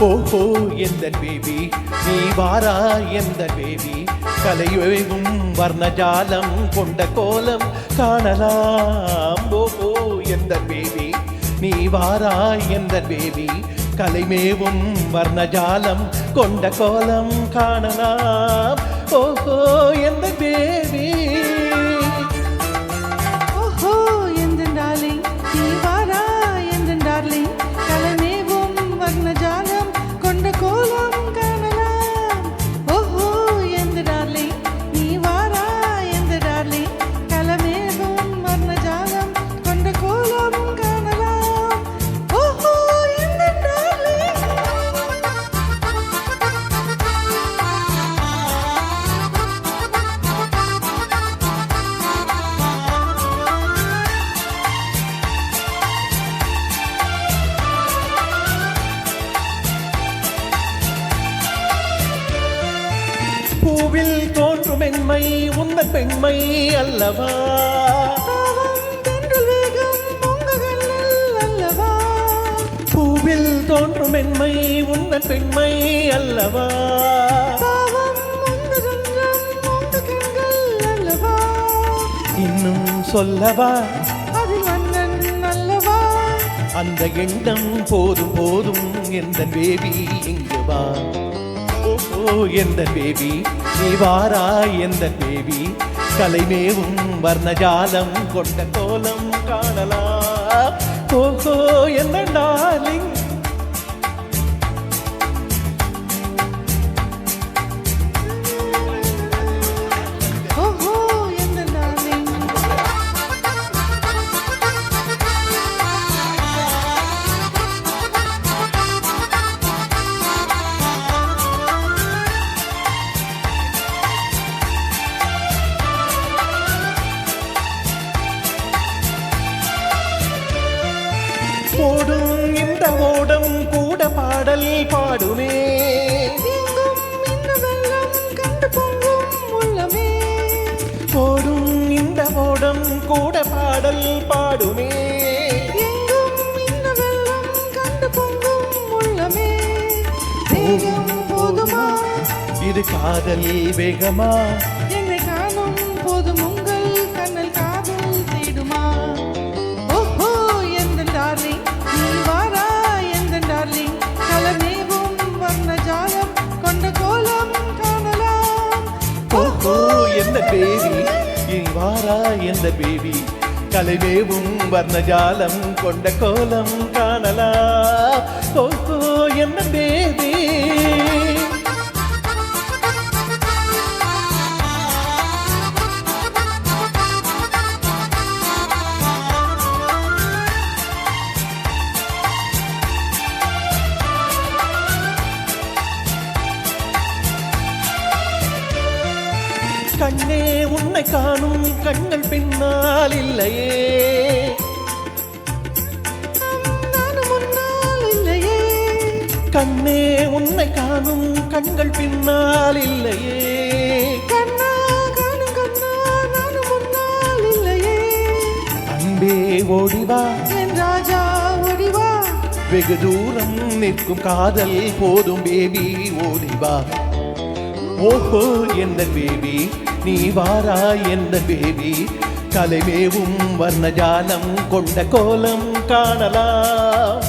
ஓஹோ எந்த பேபி நீ வாரா எந்த பேபி கலையுழும் வர்ணஜாலம் கொண்ட கோலம் காணலாம். ஓஹோ எந்த பேபி நீ வாரா எந்த பேபி கலைமேவும் வர்ணஜாலம் கொண்ட கோலம் காணலாம். ஓஹோ எந்த பேபி ஓஹோ எந்த டார்லிங் நீ வாரா எந்த டார்லிங் கலைமேவும் வர்ணஜாலம் கொண்ட கோலம் காணலாம். ஓஹோ எந்த டார்லிங் நீ வாரா எந்த டார்லிங் கலைமேவும் வர்ணஜாலம் கொண்ட கோலம் காணலாம். ஓஹோ எந்த டார்லிங் பூவில் தோன்றும் மென்மை உந்தன் பெண்மை அல்லவா. பாவம் தென்றல் வேகம் உங்க கண்ணில் அல்லவா. பூவில் தோன்றும் மென்மை உந்தன் பெண்மை அல்லவா. பாவம் உங்க கண்கள் உங்க கண்கள் அல்லவா. இன்னும் சொல்லவா அதில் மன்னன் அல்லவா. அந்த எண்ணம் போதும் போதும் எந்த பேபி இங்கு வா. ஓ எந்த பேபி நீ வாரா எந்த பேபி கலைமேவும் வர்ணஜாலம் கொண்ட கோலம் காணலாம். ஓஹோ எந்த டார்லிங் ஓஹோ எந்த டார்லிங் ஓடும் இந்த ஓடம் கூட பாடல் பாடுமே. எங்கும் இந்த வெள்ளம் கண்டு பொங்கும் உள்ளமே. ஓடும் இந்த ஓடம் கூட பாடல் பாடுமே. எங்கும் இந்த வெள்ளம் கண்டு பொங்கும் உள்ளமே. வேகம் போதுமா இது காதல் வேகமா என்னை காணும் போதும் உங்கள் கண்ணல் காதல் தேடுமா. ஓஹோ எந்த டார்லிங் நீ வாரா எந்த டார்லிங் கலமேவும் வர்ணஜாலம் கொண்ட கோலம் காணலாம். ஓஹோ எந்த பேபி நீ வாரா எந்த பேபி கலைவேவும் வர்ணஜாலம் கொண்ட கோலம் காணலாம். ஓஹோ எந்த பேபி கண்ணே உன்னை காணும் கண்கள் பின்னால் இல்லையே. நானும் முன்னால் இல்லையே. கண்ணே உன்னை காணும் கண்கள் பின்னால் இல்லையே. கண்ணா காணும் கண்ணா நானும் முன்னால் இல்லையே. அன்பே ஓடிவா என் ராஜா ஓடிவா. வெகு தூரம் நிற்கும் காதல் போதும் பேபி ஓடிவா. ஓஹோ எந்த பேபி நீ வாரா எந்த பேபி கலைமேவும் வர்ணஜாலம் கொண்ட கோலம் காணலாம்.